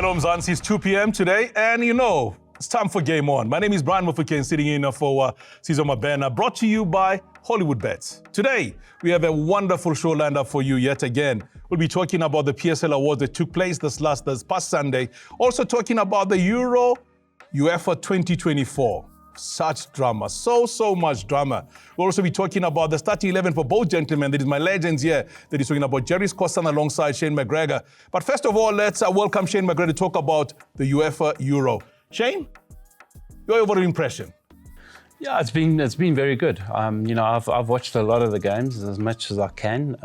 Hello, Mzansi. It's 2 p.m. today, and it's time for Game On. My name is Brian Mufukeng, sitting in for Caesar Mabena, brought to you by HollywoodBets. Today, we have a wonderful show lined up for you yet again. We'll be talking about the PSL awards that took place this past Sunday. Also talking about the Euro UEFA 2024. Such drama, so much drama. We'll also be talking about the starting 11 for both gentlemen. That is my legends here. That is talking about Jerry Scotson alongside Shane McGregor. But first of all, let's welcome Shane McGregor to talk about the UEFA Euro. Shane, your overall impression? Yeah, it's been very good. I've watched a lot of the games as much as I can,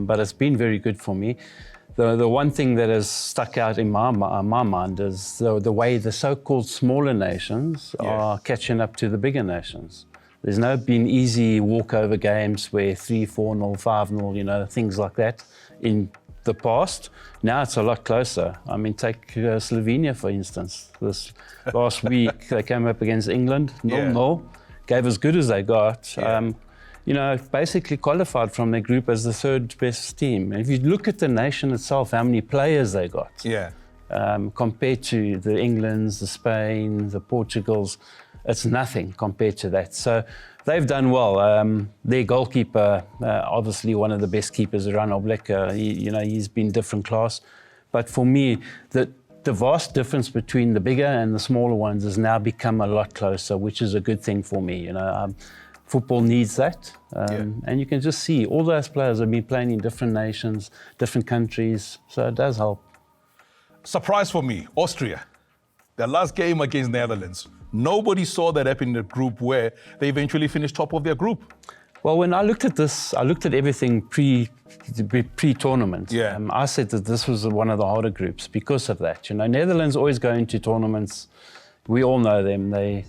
but it's been very good for me. The one thing that has stuck out in my mind is the way the so-called smaller nations are catching up to the bigger nations. There's been easy walkover games where 3-4-0, 5-0, things like that in the past. Now it's a lot closer. I mean, take Slovenia, for instance. This last week, they came up against England, 0-0, gave as good as they got. Basically qualified from their group as the third best team. And if you look at the nation itself, how many players they got, compared to the Englands, the Spain, the Portugals, it's nothing compared to that. So they've done well. Their goalkeeper, obviously one of the best keepers around, Oblak, he's been different class. But for me, the vast difference between the bigger and the smaller ones has now become a lot closer, which is a good thing for me. Football needs that, and you can just see all those players have been playing in different nations, different countries, so it does help. Surprise for me, Austria. Their last game against Netherlands. Nobody saw that happen in the group where they eventually finished top of their group. Well, when I looked at this, I looked at everything pre-tournament. I said that this was one of the harder groups because of that. Netherlands always go into tournaments. We all know them. They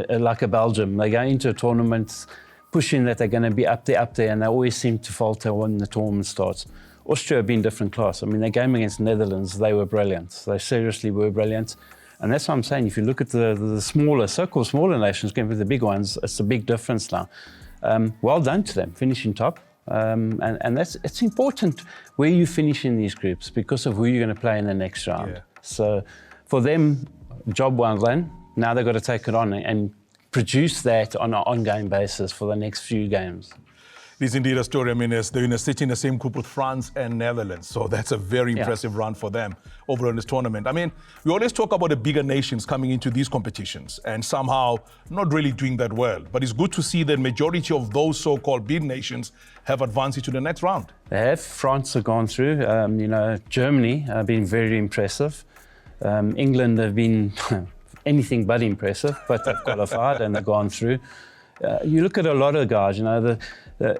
are like a Belgium. They go into a tournament pushing that they're going to be up there, and they always seem to falter when the tournament starts. Austria have been different class. I mean, their game against Netherlands, they were brilliant. They seriously were brilliant. And that's what I'm saying. If you look at the smaller, so-called smaller nations compared with the big ones, it's a big difference now. Well done to them, finishing top. And it's important where you finish in these groups because of who you're going to play in the next round. So for them, job well done. Now they've got to take it on and produce that on an ongoing basis for the next few games. It is indeed a story. I mean, they're sitting in the same group with France and Netherlands, so that's a very impressive run for them overall in this tournament. I mean, we always talk about the bigger nations coming into these competitions and somehow not really doing that well. But it's good to see that majority of those so-called big nations have advanced into the next round. They have. France have gone through. Germany have been very impressive. England have been anything but impressive, but they've qualified and they've gone through. You look at a lot of guys,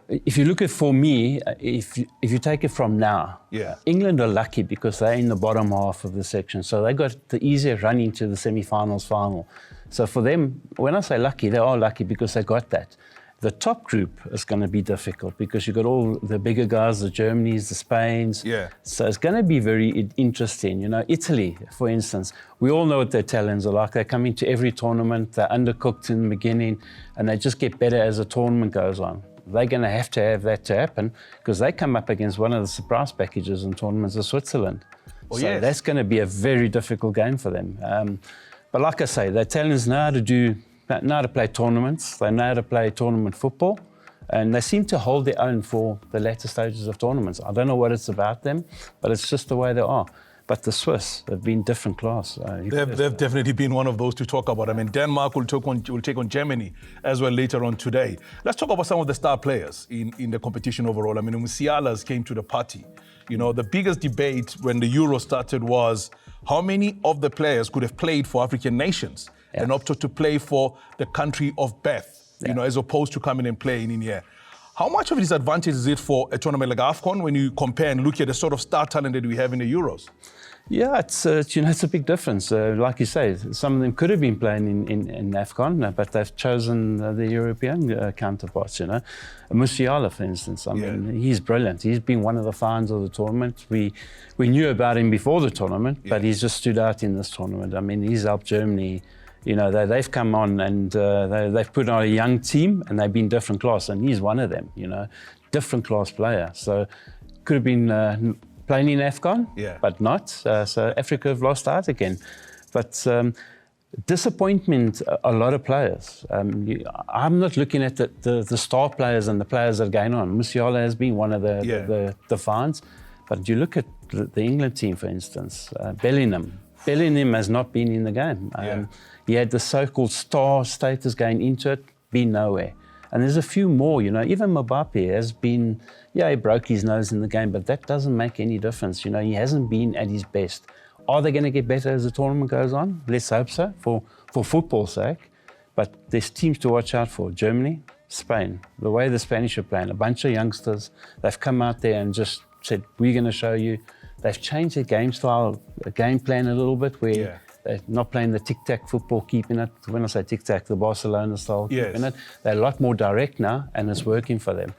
if you look at, for me, if you take it from now, England are lucky because they're in the bottom half of the section. So they got the easier run into the semi-finals, final. So for them, when I say lucky, they are lucky because they got that. The top group is going to be difficult because you've got all the bigger guys, the Germanys, the Spains. So it's going to be very interesting. Italy, for instance, we all know what their talents are like. They come into every tournament, they're undercooked in the beginning, and they just get better as the tournament goes on. They're going to have that to happen because they come up against one of the surprise packages in tournaments of Switzerland. That's going to be a very difficult game for them. But like I say, their talents know how to play tournaments, they know how to play tournament football, and they seem to hold their own for the latter stages of tournaments. I don't know what it's about them, but it's just the way they are. But the Swiss have been different class. They've definitely been one of those to talk about. I mean, Denmark will take on Germany as well later on today. Let's talk about some of the star players in the competition overall. I mean, Musiala's came to the party. The biggest debate when the Euro started was how many of the players could have played for African nations and opted to play for the country of birth, as opposed to coming and playing in here. How much of a disadvantage is it for a tournament like AFCON when you compare and look at the sort of star talent that we have in the Euros? Yeah, it's a big difference. Like you say, some of them could have been playing in AFCON, but they've chosen the European counterparts. Musiala, for instance, I mean, he's brilliant. He's been one of the finds of the tournament. We knew about him before the tournament, but he's just stood out in this tournament. I mean, he's helped Germany. They've come on and they've put on a young team and they've been different class, and he's one of them. Different class player. So could have been playing in AFCON, Yeah. but not. So Africa have lost out again. But disappointment, a lot of players. I'm not looking at the star players and the players that are going on. Musiala has been one of the finds. But you look at the England team, for instance, Bellingham. Bellingham has not been in the game. He had the so-called star status going into it, been nowhere. And there's a few more, you know. Even Mbappe has been, he broke his nose in the game, but that doesn't make any difference. You know, he hasn't been at his best. Are they going to get better as the tournament goes on? Let's hope so, for football's sake. But there's teams to watch out for. Germany, Spain, the way the Spanish are playing, a bunch of youngsters, they've come out there and just said, we're going to show you. They've changed their game style, game plan a little bit, where they're not playing the tic-tac football, keeping it. When I say tic-tac, the Barcelona style, keeping it. They're a lot more direct now, and it's working for them.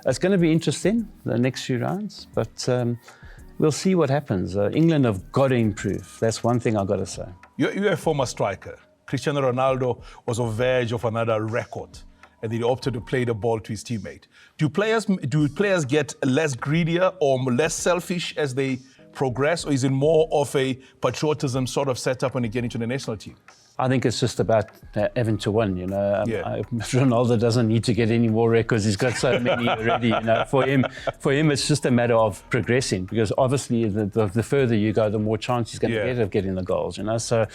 It's going to be interesting, the next few rounds, but we'll see what happens. England have got to improve. That's one thing I've got to say. You're a former striker. Cristiano Ronaldo was on the verge of another record, and he opted to play the ball to his teammate. Do players get less greedier or less selfish as they progress, or is it more of a patriotism sort of setup when they get into the national team? I think it's just about having to win, you know. Ronaldo doesn't need to get any more records. He's got so many already, you know. For him, it's just a matter of progressing, because obviously the further you go, the more chance he's going to get of getting the goals, you know. So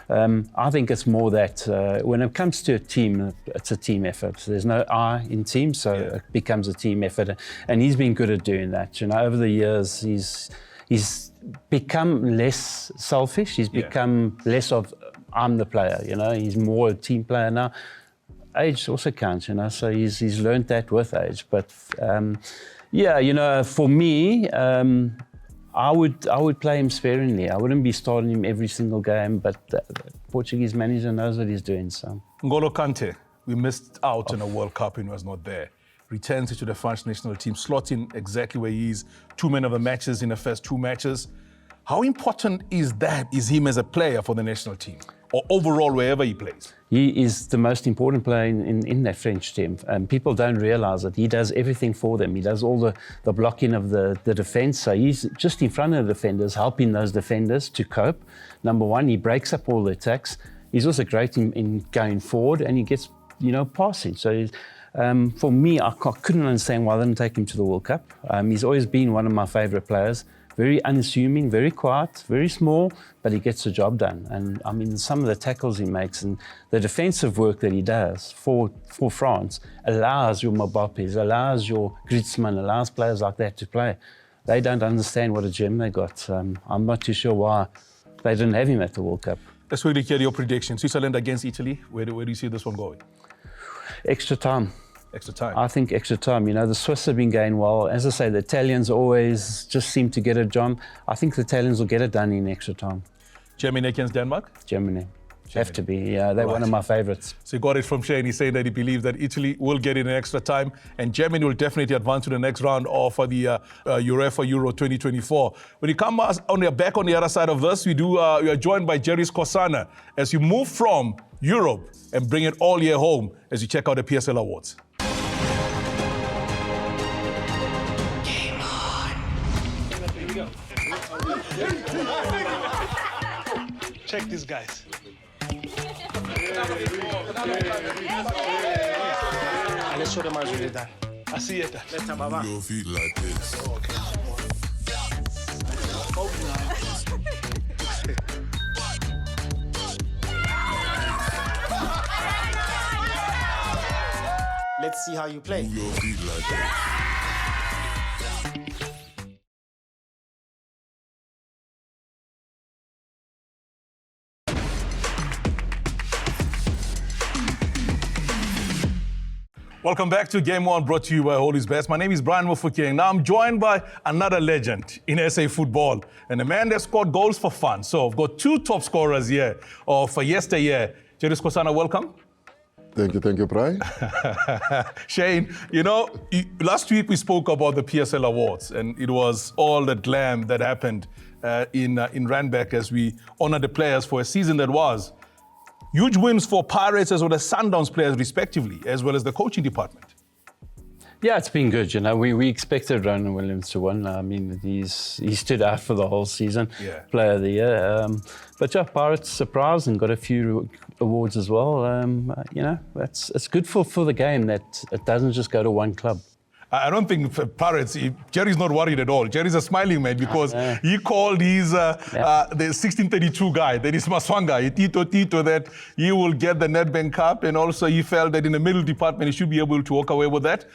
I think it's more that when it comes to a team, it's a team effort. So there's no I in team, so it becomes a team effort. And he's been good at doing that, you know. Over the years, he's become less selfish. He's become less of I'm the player, you know. He's more a team player now. Age also counts, you know. So he's learned that with age. But you know, for me, I would play him sparingly. I wouldn't be starting him every single game. But the Portuguese manager knows what he's doing. So N'Golo Kante, we missed out in a World Cup and was not there. Returns to the French national team, slots in exactly where he is. 2 men of the matches in the first 2 matches. How important is him as a player for the national team, or overall wherever he plays? He is the most important player in that French team. People don't realize that he does everything for them. He does all the blocking of the defense. So he's just in front of the defenders, helping those defenders to cope. Number one, he breaks up all the attacks. He's also great in going forward, and he gets, you know, passing. So for me, I couldn't understand why they didn't take him to the World Cup. He's always been one of my favorite players. Very unassuming, very quiet, very small, but he gets the job done. And I mean, some of the tackles he makes and the defensive work that he does for France allows your Mbappes, allows your Griezmann, allows players like that to play. They don't understand what a gem they got. I'm not too sure why they didn't have him at the World Cup. Let's really hear your prediction. Switzerland against Italy. Where do you see this one going? Extra time. Extra time. I think extra time. You know, the Swiss have been going well. As I say, the Italians always just seem to get it done. I think the Italians will get it done in extra time. Germany against Denmark? Germany. Have to be. Yeah, they're one of my favorites. So you got it from Shane. He's saying that he believes that Italy will get it in extra time, and Germany will definitely advance to the next round of the UEFA Euro 2024. When you come back on the other side of this, we are joined by Jerry Skosana as you move from Europe and bring it all year home as you check out the PSL Awards. Check these guys. Let's show them how it's really done. I see it. Let's have Baba. Your feet like this. Let's see how you play. Your feet like this. Welcome back to Game On, brought to you by Holy's Best. My name is Brian Mufukeng. Now I'm joined by another legend in SA football, and a man that scored goals for fun. So I've got 2 top scorers here for yesteryear. Jerry Skosana, welcome. Thank you, Brian. Shane, you know, last week we spoke about the PSL Awards, and it was all the glam that happened in Randburg as we honored the players for a season that was. Huge wins for Pirates as well as Sundowns players respectively, as well as the coaching department. Yeah, it's been good. We expected Ronan Williams to win. I mean, he stood out for the whole season, Player of the Year. But yeah, Pirates surprised and got a few awards as well. It's good for the game that it doesn't just go to one club. I don't think for Pirates, Jerry's not worried at all. Jerry's a smiling man because he called his the 1632 guy, that is Maswanga, Tito, that he will get the Nedbank Cup, and also he felt that in the middle department he should be able to walk away with that.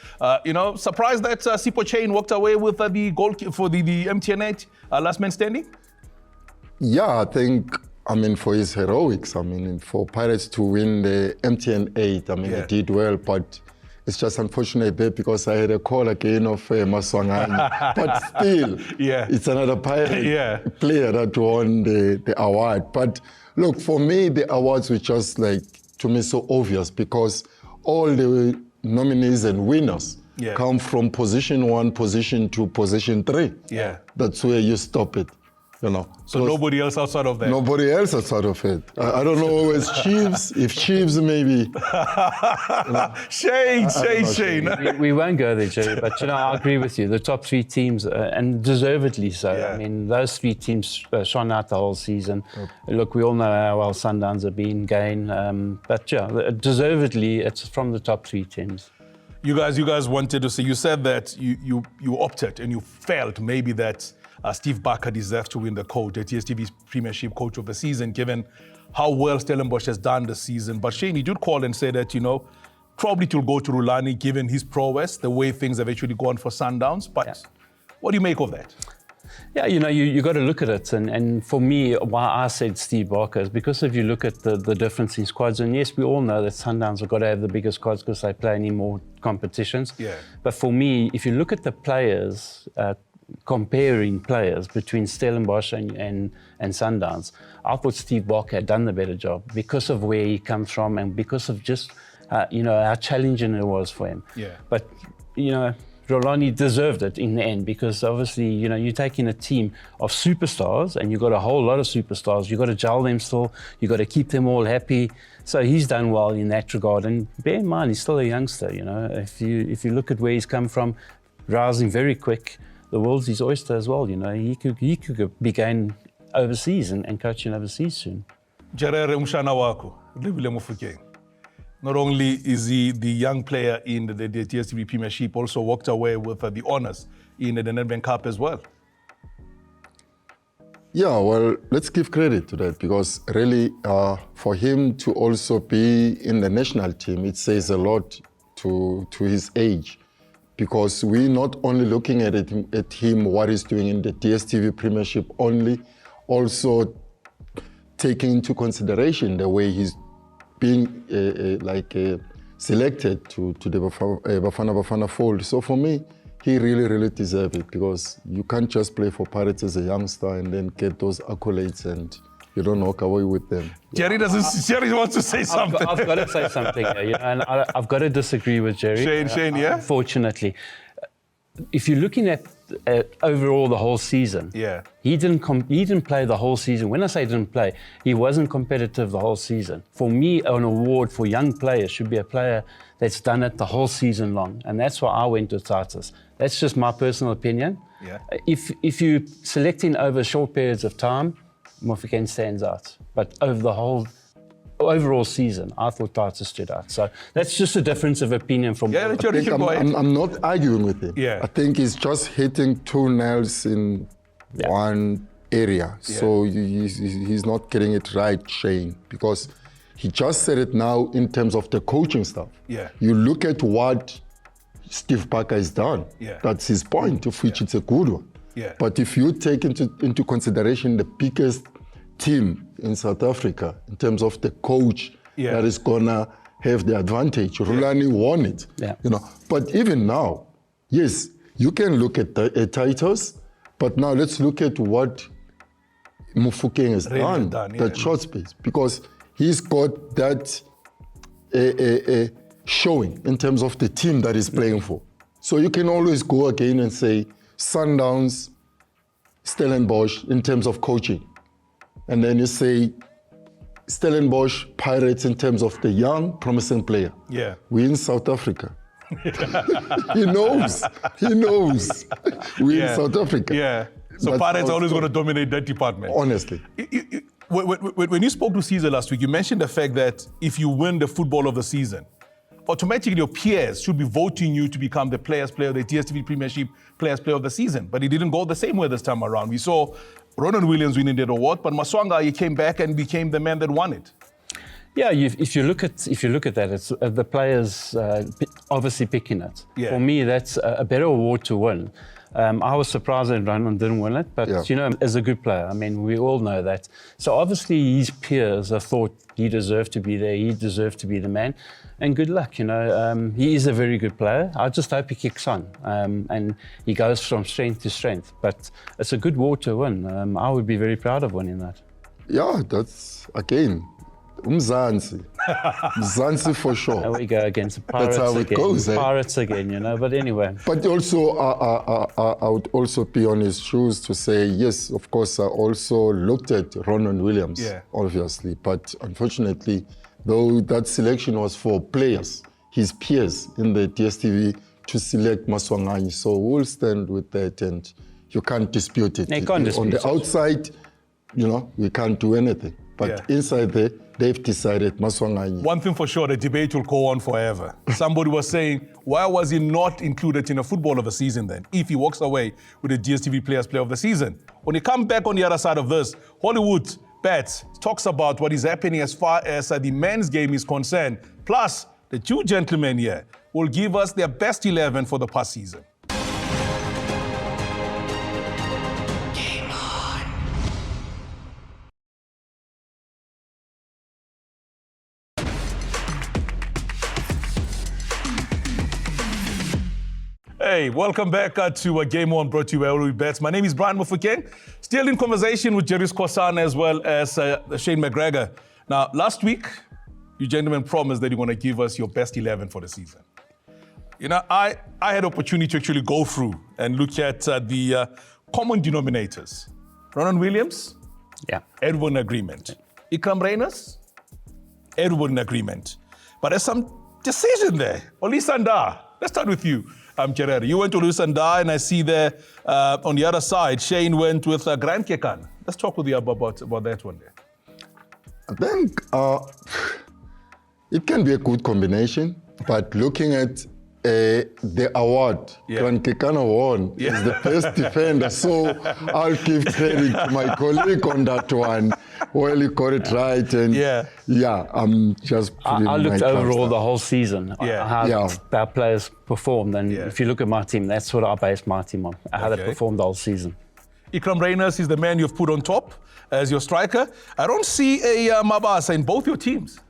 Surprised that Sipo Chain walked away with the goal for the MTN8 last man standing? Yeah, I think, for his heroics, for Pirates to win the MTN8, they did well, but it's just unfortunate there because I had a call again of Maswangani. But still, it's another Pirate player that won the award. But look, for me, the awards were just to me, so obvious because all the nominees and winners come from position 1, position 2, position 3. Yeah. That's where you stop it. So nobody else outside of that? Nobody else outside of it. I don't know if Chiefs maybe. Shane. We won't go there, Jerry, but I agree with you. The top 3 teams, and deservedly so. Yeah. Those 3 teams shone out the whole season. Look, we all know how well Sundowns have been going, but deservedly, it's from the top 3 teams. You guys wanted to say, you said that you opted and you felt maybe that Steve Barker deserves to win the DSTV's Premiership Coach of the Season, given how well Stellenbosch has done this season. But Shane, he did call and say that, probably it will go to Rulani, given his prowess, the way things have actually gone for Sundowns. But what do you make of that? Yeah, you got to look at it. And for me, why I said Steve Barker is because if you look at the difference in squads, and yes, we all know that Sundowns have got to have the bigger squads because they play any more competitions. Yeah. But for me, if you look at the players, comparing players between Stellenbosch and Sundowns, I thought Steve Barker had done the better job because of where he comes from and because of just, how challenging it was for him. Yeah. But, Rolani deserved it in the end because obviously, you're taking a team of superstars and you've got a whole lot of superstars. You've got to gel them still. You've got to keep them all happy. So he's done well in that regard. And bear in mind, he's still a youngster, If you look at where he's come from, rising very quick, the world's his oyster as well, He could be going overseas and coaching overseas soon. Jerere umshana wako, Lebile Mufokeng. Not only is he the young player in the DSTV Premiership, also walked away with the honours in the Nedbank Cup as well. Yeah, well, let's give credit to that because really for him to also be in the national team, it says a lot to his age. Because we're not only looking at him, what he's doing in the DSTV Premiership only, also taking into consideration the way he's being selected to the Bafana fold. So for me, he really deserves it because you can't just play for Pirates as a youngster and then get those accolades and you don't walk away with them. Jerry wants to say something. I've got to say something, and I've got to disagree with Jerry. Shane, yeah? Unfortunately. If you're looking at overall the whole season, he didn't play the whole season. When I say didn't play, he wasn't competitive the whole season. For me, an award for young players should be a player that's done it the whole season long, and that's why I went to Titus. That's just my personal opinion. Yeah. If you're selecting over short periods of time, Mofokeng stands out. But over the whole overall season, I thought Titus stood out. So that's just a difference of opinion from me. I'm not arguing with him. Yeah. I think he's just hitting 2 nails in one area. Yeah. So he's not getting it right, Shane, because he just said it now in terms of the coaching stuff. Yeah. You look at what Steve Barker has done. Yeah. That's his point, of which it's a good one. Yeah. But if you take into consideration the biggest team in South Africa in terms of the coach that is gonna have the advantage, Rulani won it. Yeah. But even now, yes, you can look at Titus, but now let's look at what Mufokeng has done, that short space, because he's got that showing in terms of the team that he's playing for. So you can always go again and say Sundowns, Stellenbosch in terms of coaching. And then you say Stellenbosch, Pirates in terms of the young, promising player. Yeah. We're in South Africa. He knows. We're in South Africa. Yeah. So That's Pirates are always also- going to dominate that department. Honestly. When you spoke to Caesar last week, you mentioned the fact that if you win the football of the season, automatically your peers should be voting you to become the Players Player, the DSTV Premiership Players Player of the season. But it didn't go the same way this time around. We saw Ronan Williams winning that award, but Maswanga, he came back and became the man that won it. Yeah, if you look at that, it's the players obviously picking it. Yeah. For me, that's a better award to win. I was surprised that Ronan didn't win it, but you know, as a good player, I mean, we all know that. So obviously, his peers have thought he deserved to be there, he deserved to be the man, and good luck. You know, he is a very good player. I just hope he kicks on and he goes from strength to strength. But it's a good award to win. I would be very proud of winning that. Yeah, that's again. Mzansi. Mzansi for There sure. we go against the Pirates how it again. goes, eh? Pirates again, you know. But anyway. But also, I would also be on his shoes to say, yes, of course, I also looked at Ronan Williams, obviously. But unfortunately, though that selection was for players, his peers in the DSTV, to select Maswanganyi. So we'll stand with that, and you can't dispute it. No, you can't dispute on the it. outside, you know, we can't do anything. But inside there, they've decided Maswanganyi. One thing for sure, the debate will go on forever. Somebody was saying, why was he not included in a football of the season then, if he walks away with the DSTV Players Player of the Season? When you come back on the other side of this, Hollywood Bets talks about what is happening as far as the men's game is concerned. Plus, the two gentlemen here will give us their best 11 for the past season. Hey, welcome back to Game On, brought to you by Hollywoodbets. My name is Brian Mufukeng, still in conversation with Jerry Skosana as well as Shane McGregor. Now, last week, you gentlemen promised that you're going to give us your best 11 for the season. You know, I had opportunity to actually go through and look at the common denominators. Ronan Williams, everyone in agreement. Ikram Reyners, everyone in agreement. But there's some decision there. Olisanda, let's start with you. Gerard, you went to Olisanda, and I see there on the other side, Shane went with Grant Kekan. Let's talk with you about that one there. I think it can be a good combination, but looking at the award, Grant Kekan won, is the best defender. So I'll give credit to my colleague on that one. Well, he got it right, and I'm just. I looked overall the whole season, how our players performed, and if you look at my team, that's what I based my team on, how they performed the whole season. Ikram Reyners is the man you've put on top as your striker. I don't see a Mabasa in both your teams.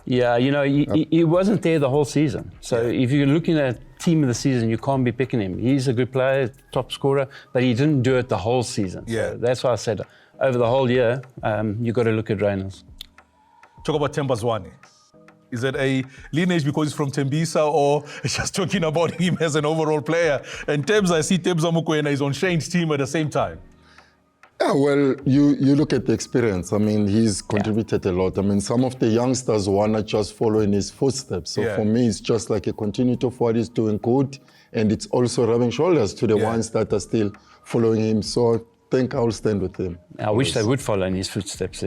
Yeah, you know, he wasn't there the whole season. So if you're looking at team of the season, you can't be picking him. He's a good player, top scorer, but he didn't do it the whole season. So that's why I said over the whole year, you've got to look at Reyners. Talk about Tembazwane. Is it a lineage because he's from Tembisa, or just talking about him as an overall player? And Tebs, I see Tebs Amukwena is on Shane's team at the same time. Yeah, well, you look at the experience. I mean, he's contributed a lot. I mean, some of the youngsters want to just follow in his footsteps. So for me, it's just like a continuity of what he's doing good. And it's also rubbing shoulders to the ones that are still following him. So I think I'll stand with him. I wish they would follow in his footsteps.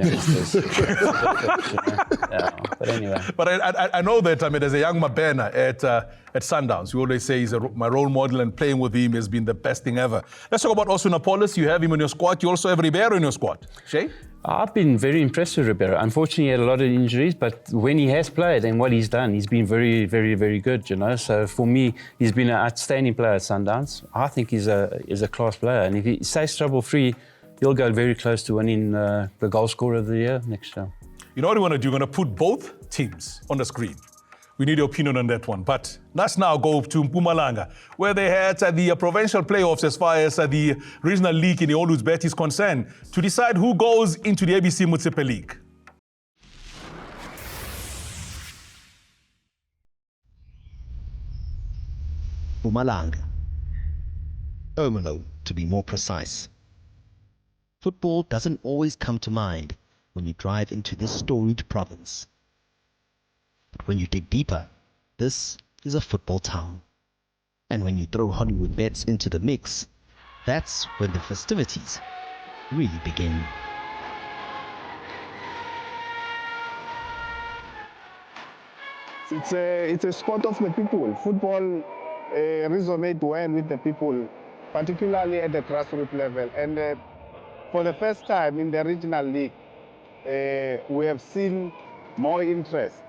But anyway. But I know that, I mean, as a young Mabena at Sundowns, you always say he's my role model, and playing with him has been the best thing ever. Let's talk about also Napolis. You have him in your squad. You also have Ribeiro in your squad. Shay? I've been very impressed with Ribeiro. Unfortunately, he had a lot of injuries, but when he has played and what he's done, he's been very, very, very good, you know. So for me, he's been an outstanding player at Sundowns. I think he's a class player. And if he stays trouble-free, he'll go very close to winning the goal scorer of the year next year. You know what we want to do? We're going to put both teams on the screen. We need your opinion on that one. But let's now go to Mpumalanga, where they had the provincial playoffs as far as the regional league in the Hollywoodbets is concerned, to decide who goes into the ABC Municipal League. Mpumalanga. Omelo, to be more precise. Football doesn't always come to mind when you drive into this storied province. But when you dig deeper, this is a football town. And when you throw Hollywood bets into the mix, that's when the festivities really begin. It's a sport of the people. Football resonates well with the people, particularly at the grassroots level. And for the first time in the regional league, we have seen more interest.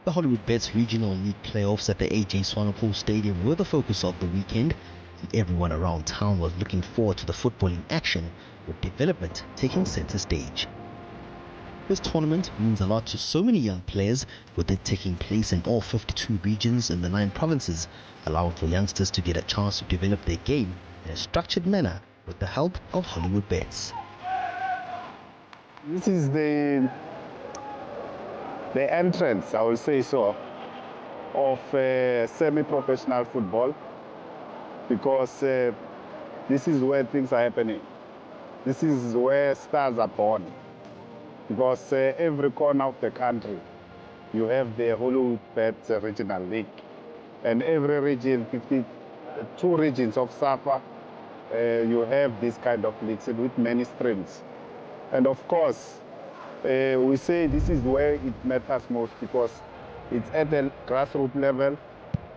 The Hollywood Bets Regional League playoffs at the AJ Swanepoel Stadium were the focus of the weekend, and everyone around town was looking forward to the footballing action, with development taking center stage. This tournament means a lot to so many young players, with it taking place in all 52 regions in the 9 provinces, allowing for youngsters to get a chance to develop their game in a structured manner with the help of Hollywood Bets. This is the entrance, I will say so, of semi-professional football, because this is where things are happening. This is where stars are born. Because every corner of the country, you have the Hollywood Bets Regional League. And every region, 52 regions of SAFA, you have this kind of leagues with many streams. And of course, we say this is where it matters most, because it's at the grassroots level,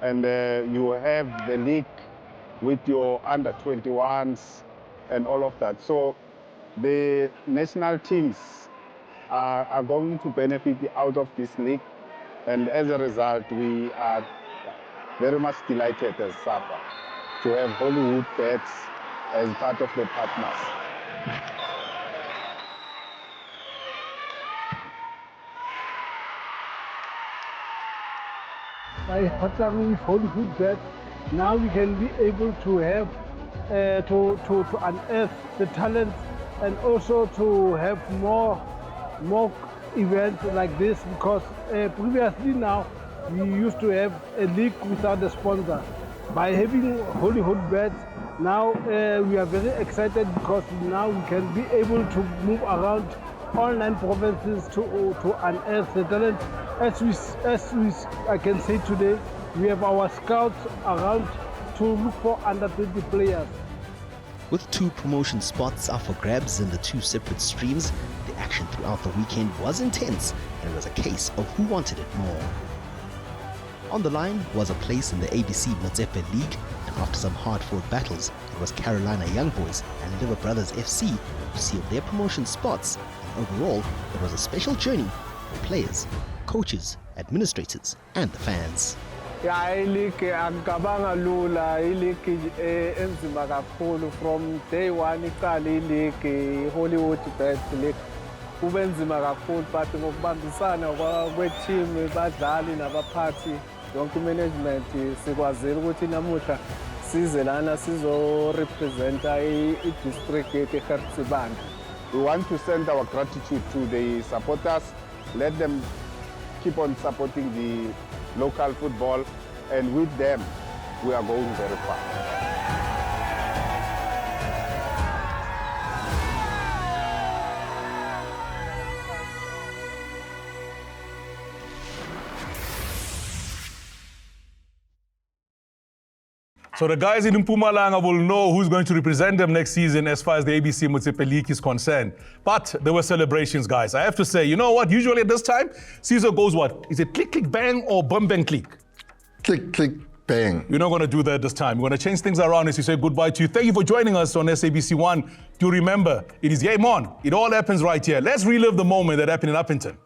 and you have the league with your under 21s and all of that. So the national teams are going to benefit out of this league, and as a result, we are very much delighted as SAFA to have Hollywood Bets as part of the partners. By partnering with Hollywood Bets, now we can be able to have to unearth the talent, and also to have more events like this, because previously now we used to have a league without a sponsor. By having Hollywood Bets, now we are very excited, because now we can be able to move around all 9 provinces to unearth the talent. I can say today, we have our scouts around to look for under 20 players. With 2 promotion spots up for grabs in the 2 separate streams, the action throughout the weekend was intense, and it was a case of who wanted it more. On the line was a place in the ABC Motsepe League, and after some hard-fought battles, it was Carolina Young Boys and Liver Brothers FC who sealed their promotion spots, and overall, it was a special journey for players, coaches, administrators, and the fans. Yeah, ilike angicabanga lula, ilike enzima kakhulu. From day one iqala ilike Hollywood Bets League. Kube nzima kakhulu, but ngokubambisana kwe-team, badlali nabaphathi, yonke management sikwazile ukuthi namuhla size lana sizo-representa i-district yethu eGertrude. We want to send our gratitude to the supporters, let them keep on supporting the local football, and with them, we are going very far. So the guys in Mpumalanga will know who's going to represent them next season as far as the ABC Motsepe League is concerned. But there were celebrations, guys. I have to say, you know what? Usually at this time, Caesar goes what? Is it click, click, bang or bum, bang, click? Click, click, bang. We're not going to do that this time. We're going to change things around as we say goodbye to you. Thank you for joining us on SABC1. Do remember, it is Game On. It all happens right here. Let's relive the moment that happened in Uppington.